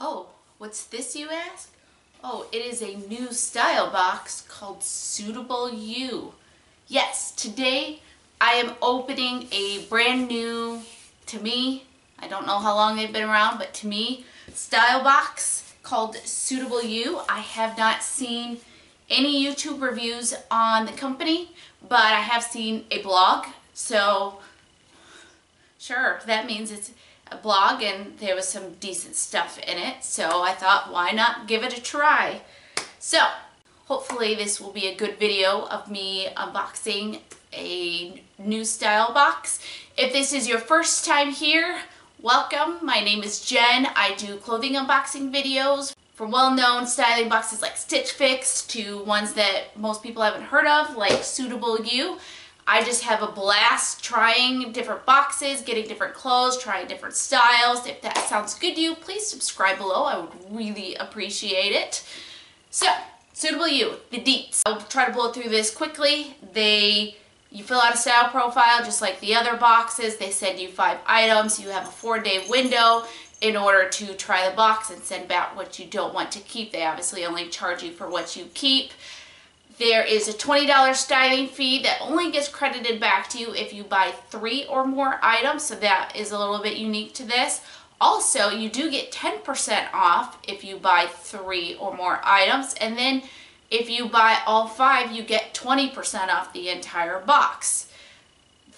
Oh, what's this, you ask? Oh, it is a new style box called SuitableYou. Yes, today I am opening a brand new, to me, I don't know how long they've been around, but to me, style box called SuitableYou. I have not seen any YouTube reviews on the company, but I have seen a blog, so sure, that means it's a blog and there was some decent stuff in it, so I thought, why not give it a try? So hopefully this will be a good video of me unboxing a new style box. If this is your first time here, welcome. My name is Jen. I do clothing unboxing videos from well-known styling boxes like Stitch Fix to ones that most people haven't heard of like SuitableYou. I just have a blast trying different boxes, getting different clothes, trying different styles. If that sounds good to you, please subscribe below. I would really appreciate it. So, SuitableYou, the deets. I'll try to blow through this quickly. You fill out a style profile just like the other boxes. They send you 5 items. You have a 4-day window in order to try the box and send back what you don't want to keep. They obviously only charge you for what you keep. There is a $20 styling fee that only gets credited back to you if you buy 3 or more items, so that is a little bit unique to this. Also, you do get 10% off if you buy 3 or more items, and then if you buy all 5, you get 20% off the entire box.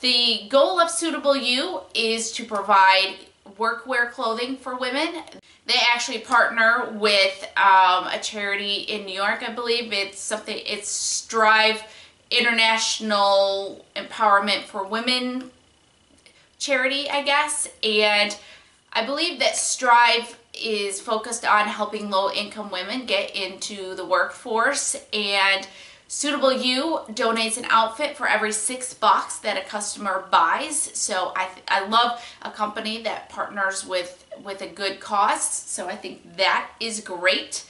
The goal of SuitableYou is to provide workwear clothing for women. They actually partner with a charity in New York, I believe. It's Strive International Empowerment for Women charity, I guess. And I believe that Strive is focused on helping low-income women get into the workforce. And SuitableYou donates an outfit for every 6 box that a customer buys. So I love a company that partners with a good cause. So I think that is great.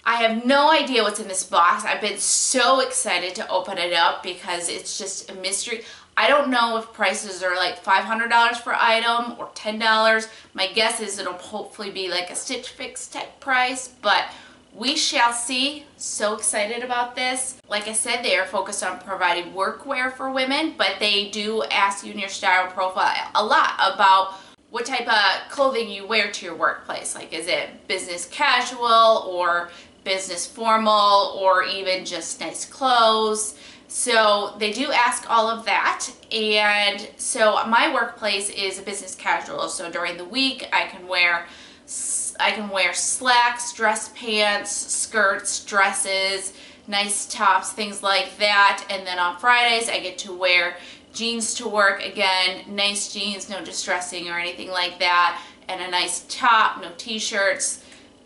I have no idea what's in this box. I've been so excited to open it up because it's just a mystery. I don't know if prices are like $500 per item or $10. My guess is it'll hopefully be like a Stitch Fix type price, but we shall see. So excited about this. Like I said, they are focused on providing workwear for women, but they do ask you in your style profile a lot about what type of clothing you wear to your workplace. Like, is it business casual or business formal or even just nice clothes? So they do ask all of that. And so my workplace is a business casual. So during the week I can wear slacks, dress pants, skirts, dresses, nice tops, things like that. And then on Fridays I get to wear jeans to work. Again, nice jeans, no distressing or anything like that. And a nice top, no t-shirts,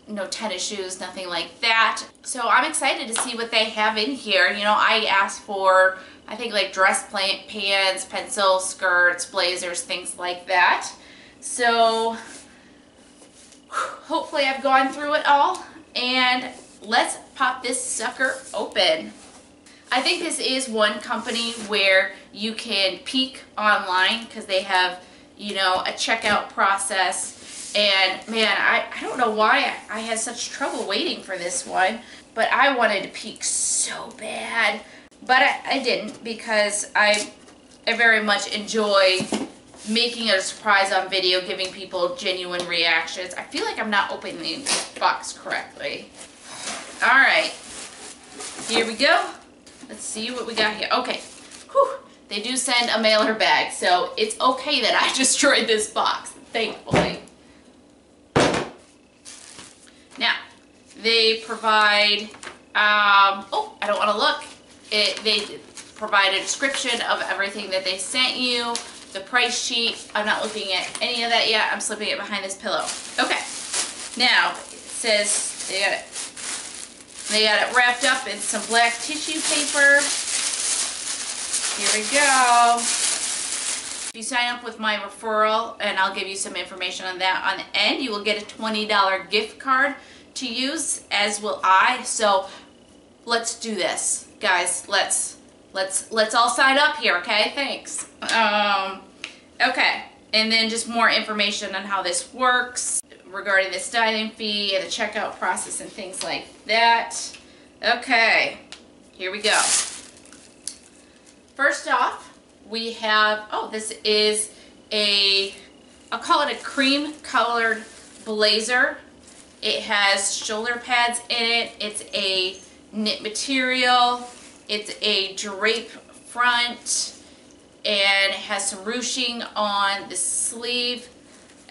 no tennis shoes, nothing like that. So I'm excited to see what they have in here. You know, I asked for, I think, like dress pants, pencil skirts, blazers, things like that. So hopefully I've gone through it all, and let's pop this sucker open. I think this is one company where you can peek online because they have, you know, a checkout process. And man, I don't know why I had such trouble waiting for this one, but I wanted to peek so bad. But I didn't, because I very much enjoy making it a surprise on video, giving people genuine reactions. I feel like I'm not opening the box correctly. Alright, here we go. Let's see what we got here. Okay, whew. They do send a mailer bag, so it's okay that I destroyed this box, thankfully. Now, they provide, oh, I don't want to look. They provide a description of everything that they sent you. The price sheet, I'm not looking at any of that yet. I'm slipping it behind this pillow. Okay, now it says they got it wrapped up in some black tissue paper. Here we go. If you sign up with my referral, and I'll give you some information on that on the end, you will get a $20 gift card to use, as will I. So let's do this, guys. Let's all sign up here, okay? Thanks. Okay, and then just more information on how this works. regarding the styling fee and the checkout process and things like that. Okay, here we go. First off, we have, oh, this is I'll call it a cream colored blazer. It has shoulder pads in it. It's a knit material. It's a drape front, and it has some ruching on the sleeve.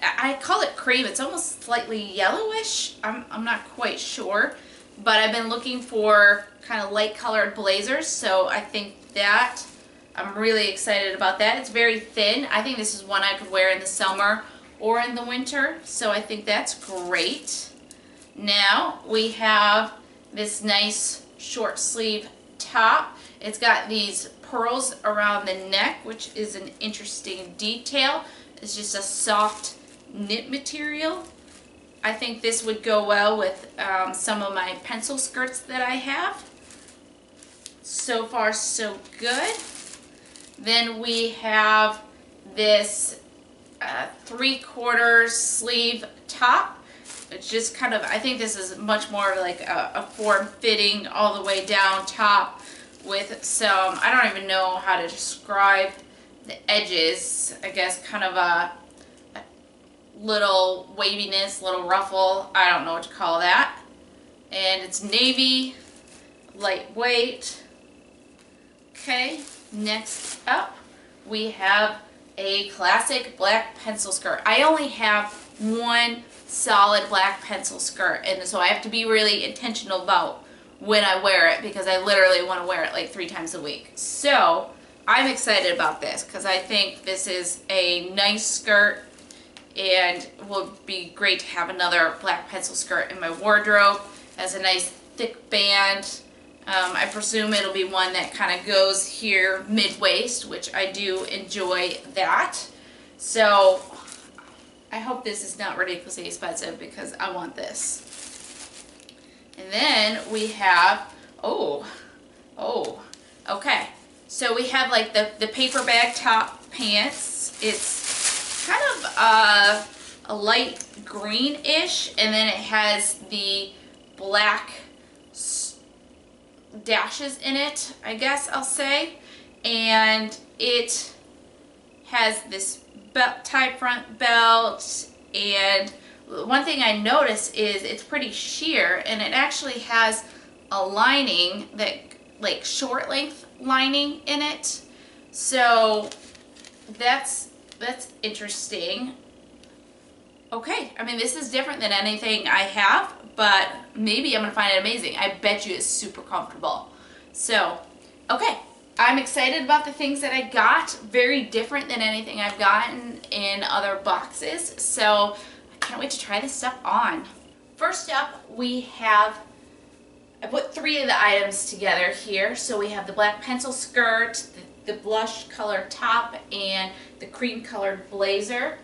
I call it cream. It's almost slightly yellowish. I'm not quite sure, but I've been looking for kind of light colored blazers, so I think that I'm really excited about that. It's very thin. I think this is one I could wear in the summer or in the winter, so I think that's great. Now we have this nice short sleeve top. It's got these pearls around the neck, which is an interesting detail. It's just a soft knit material. I think this would go well with some of my pencil skirts that I have. So far, so good. Then we have this 3/4 sleeve top. It's just kind of, I think this is much more like a form-fitting all the way down top with some, I don't even know how to describe the edges. I guess kind of a little waviness, little ruffle. I don't know what to call that. And it's navy, lightweight. Okay, next up we have a classic black pencil skirt. I only have one solid black pencil skirt, and so I have to be really intentional about when I wear it, because I literally want to wear it like 3 times a week. So I'm excited about this because I think this is a nice skirt and will be great to have another black pencil skirt in my wardrobe. It has a nice thick band. I presume it'll be one that kind of goes here mid-waist, which I do enjoy that. So I hope this is not ridiculously expensive because I want this. And then we have, okay. So we have like the paper bag top pants. It's kind of a light greenish, and then it has the black dashes in it, I guess I'll say. And it has this tie front belt, and one thing I noticed is it's pretty sheer, and it actually has a lining, that like short length lining in it. So that's interesting. Okay, I mean, this is different than anything I have, but maybe I'm gonna find it amazing. I bet you it's super comfortable. So, okay, I'm excited about the things that I got. Very different than anything I've gotten in other boxes. So I can't wait to try this stuff on. First up, we have, I put 3 of the items together here. So we have the black pencil skirt, the blush colored top, and the cream colored blazer.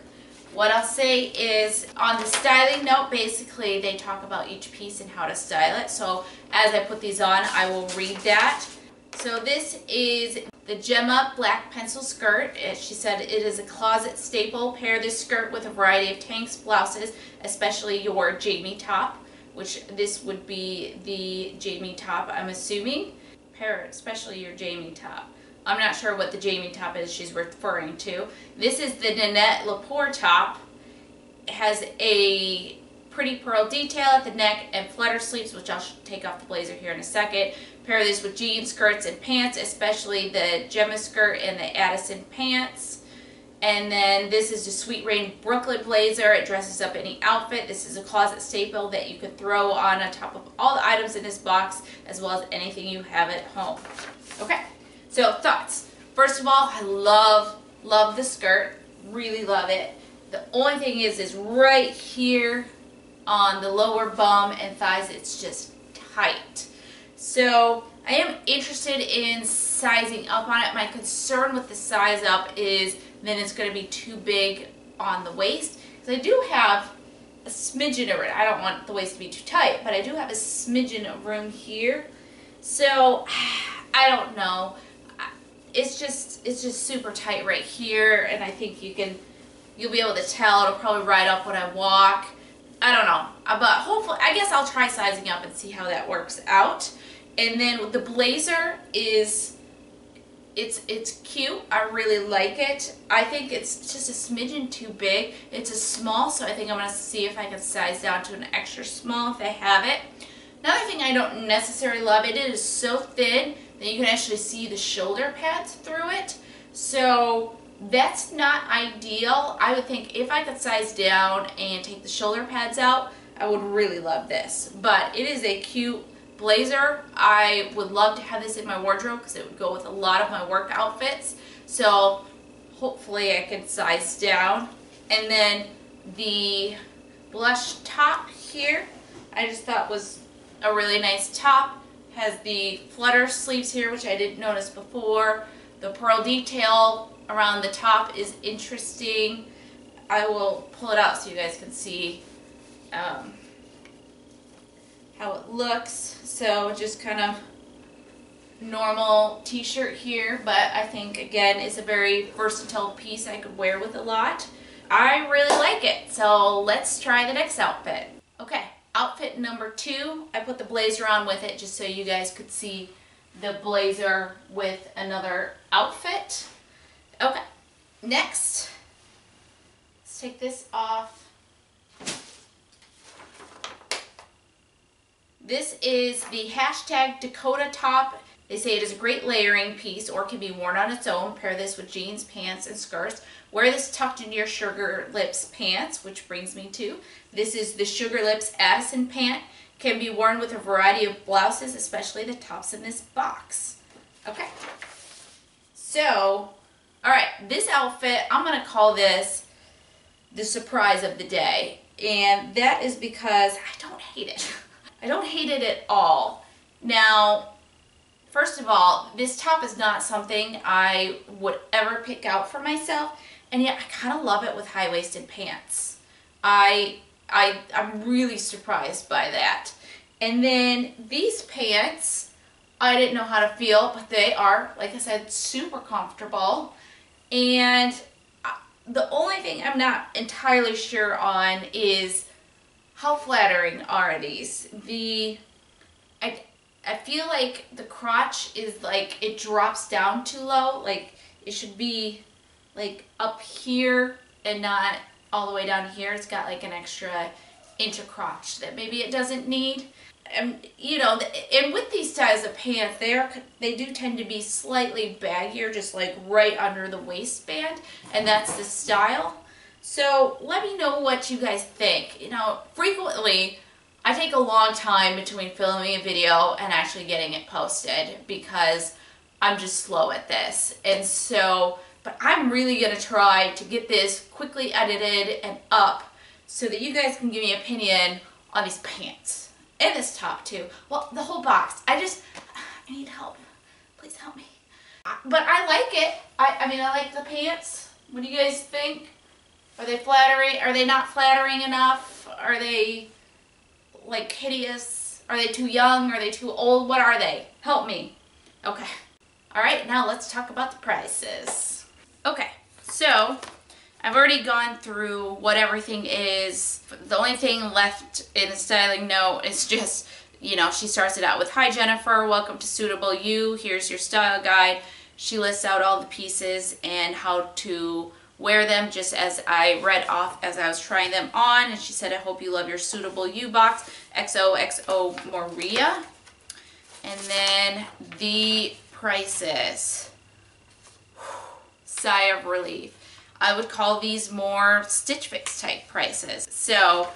What I'll say is, on the styling note, basically they talk about each piece and how to style it. So as I put these on, I will read that. So this is the Gemma black pencil skirt. She said it is a closet staple. Pair this skirt with a variety of tanks, blouses, especially your Jamie top, which this would be the Jamie top, I'm assuming. Pair especially your Jamie top. I'm not sure what the Jamie top is she's referring to. This is the Nanette Lepore top. It has a pretty pearl detail at the neck and flutter sleeves, which I'll take off the blazer here in a second. Pair this with jeans, skirts, and pants, especially the Gemma skirt and the Addison pants. And then this is the Sweet Rain Brooklyn blazer. It dresses up any outfit. This is a closet staple that you could throw on top of all the items in this box, as well as anything you have at home. Okay, so thoughts. First of all, I love the skirt. Really love it. The only thing is right here on the lower bum and thighs, it's just tight. So I am interested in sizing up on it. My concern with the size up is then it's going to be too big on the waist. Because I do have a smidgen of it. I don't want the waist to be too tight, but I do have a smidgen of room here. So I don't know. It's just super tight right here, and I think you'll be able to tell. It'll probably ride up when I walk. I don't know, but hopefully, I guess I'll try sizing up and see how that works out. And then the blazer is, it's cute. I really like it. I think it's just a smidgen too big. It's a small, so I think I'm going to see if I can size down to an extra small if they have it. Another thing I don't necessarily love, it is so thin that you can actually see the shoulder pads through it. So that's not ideal. I would think if I could size down and take the shoulder pads out, I would really love this. But it is a cute blazer. I would love to have this in my wardrobe because it would go with a lot of my work outfits. So hopefully I can size down. And then the blush top here, I just thought was a really nice top. Has the flutter sleeves here, which I didn't notice before. The pearl detail around the top is interesting. I will pull it out so you guys can see how it looks. So just kind of normal t-shirt here, but I think again it's a very versatile piece I could wear with a lot. I really like it, so let's try the next outfit. Okay, outfit number 2, I put the blazer on with it just so you guys could see the blazer with another outfit. Okay, next, let's take this off. This is the hashtag Dakota top. They say it is a great layering piece or can be worn on its own. Pair this with jeans, pants, and skirts. Wear this tucked into your Sugar Lips pants, which brings me to, this is the Sugar Lips Addison pant. Can be worn with a variety of blouses, especially the tops in this box. Okay, so, alright, this outfit, I'm going to call this the surprise of the day. And that is because I don't hate it. I don't hate it at all. Now, first of all, this top is not something I would ever pick out for myself, and yet I kind of love it with high-waisted pants. I'm really surprised by that. And then these pants, I didn't know how to feel, but they are, like I said, super comfortable. And the only thing I'm not entirely sure on is how flattering are these. I feel like the crotch is like, it drops down too low. Like it should be like up here and not all the way down here. It's got like an extra inch of crotch that maybe it doesn't need. And you know, and with these styles of pants, they do tend to be slightly baggier, just like right under the waistband, and that's the style. So let me know what you guys think. You know, frequently I take a long time between filming a video and actually getting it posted because I'm just slow at this. And so, but I'm really going to try to get this quickly edited and up so that you guys can give me an opinion on these pants. And this top too. Well, the whole box. I need help. Please help me. But I like it. I mean, I like the pants. What do you guys think? Are they flattering? Are they not flattering enough? Are they like hideous? Are they too young? Are they too old? What are they? Help me. Okay. Alright, now let's talk about the prices. Okay, so I've already gone through what everything is. The only thing left in the styling note is just, you know, she starts it out with, "Hi Jennifer, welcome to SuitableYou. Here's your style guide." She lists out all the pieces and how to wear them just as I read off as I was trying them on. And she said, "I hope you love your SuitableYou box. XOXO Maria." And then the prices. Sigh of relief. I would call these more Stitch Fix type prices. So,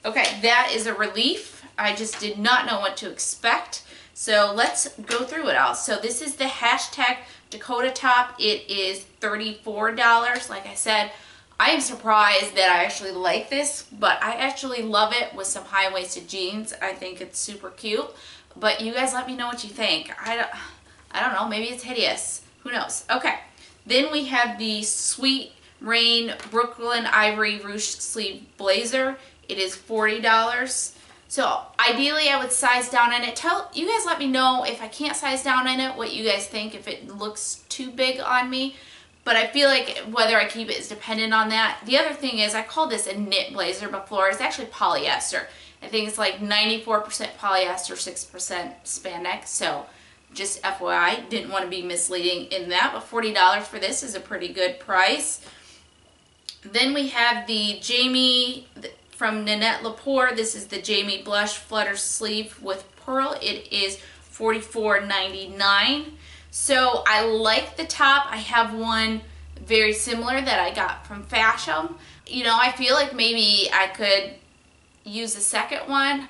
okay, that is a relief. I just did not know what to expect. So let's go through it all. So this is the hashtag Dakota top. It is $34. Like I said, I am surprised that I actually like this, but I actually love it with some high-waisted jeans. I think it's super cute. But you guys let me know what you think. I don't know, maybe it's hideous. Who knows? Okay. Then we have the Sweet Rain Brooklyn Ivory Ruched Sleeve Blazer. It is $40. So ideally I would size down in it. You guys let me know if I can't size down in it, what you guys think, if it looks too big on me. but I feel like whether I keep it is dependent on that. The other thing is I called this a knit blazer before. It's actually polyester. I think it's like 94% polyester, 6% spandex. So just FYI, didn't want to be misleading in that, but $40 for this is a pretty good price. Then we have the Jamie from Nanette Lepore. This is the Jamie Blush Flutter Sleeve with Pearl. It is $44.99. So I like the top. I have one very similar that I got from Fashion. You know, I feel like maybe I could use a second one.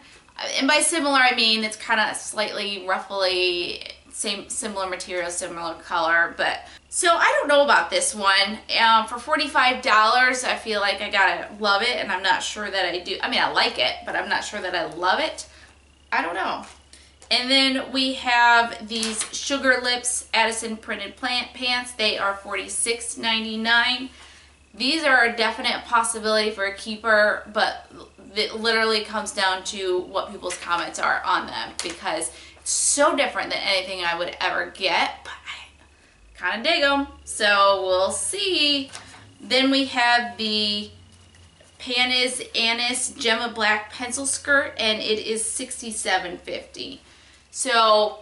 And by similar, I mean it's kind of slightly roughly similar material, similar color. But so I don't know about this one. For $45, I feel like I gotta love it, and I'm not sure that I do. I mean, I like it, but I'm not sure that I love it. I don't know. And then we have these Sugar Lips Addison printed pants. They are $46.99. These are a definite possibility for a keeper, but it literally comes down to what people's comments are on them, because it's so different than anything I would ever get, but I kind of dig them, so we'll see. Then we have the Panis Annis Gemma Black pencil skirt, and it is $67.50. So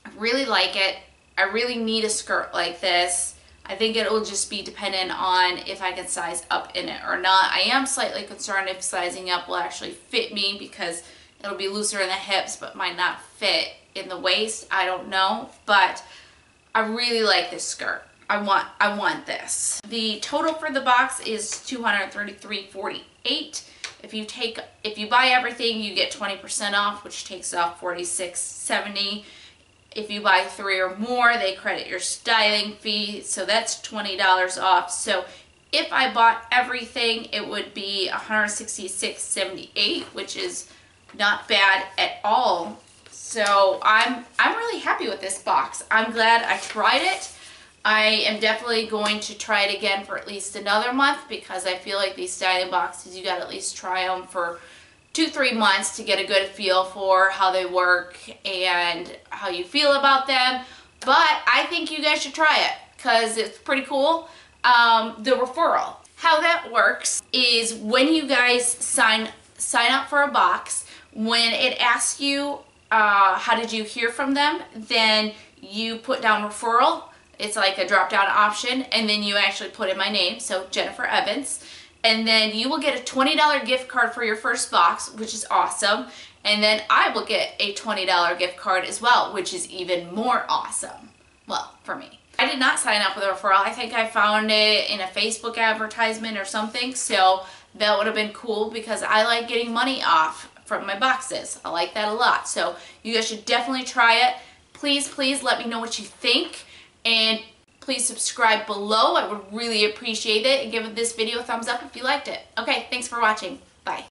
I really like it. I really need a skirt like this. I think it will just be dependent on if I can size up in it or not. I am slightly concerned if sizing up will actually fit me, because it'll be looser in the hips but might not fit in the waist. I don't know, but I really like this skirt. I want this. The total for the box is $233.48. If you buy everything, you get 20% off, which takes off $46.70. If you buy 3 or more, they credit your styling fee, so that's $20 off. So if I bought everything, it would be $166.78, which is not bad at all. So I'm really happy with this box. I'm glad I tried it. I am definitely going to try it again for at least another month, because I feel like these styling boxes, you got to at least try them for 2-3 months to get a good feel for how they work and how you feel about them. But I think you guys should try it, because it's pretty cool. The referral. How that works is when you guys sign up for a box, when it asks you how did you hear from them, then you put down referral. It's like a drop down option, and then you actually put in my name, so Jennifer Evans. And then you will get a $20 gift card for your first box, which is awesome. And then I will get a $20 gift card as well, which is even more awesome. Well, for me. I did not sign up with a referral. I think I found it in a Facebook advertisement or something. So that would have been cool, because I like getting money off from my boxes. I like that a lot. So you guys should definitely try it. Please, please let me know what you think. And please subscribe below. I would really appreciate it. And give this video a thumbs up if you liked it. Okay, thanks for watching.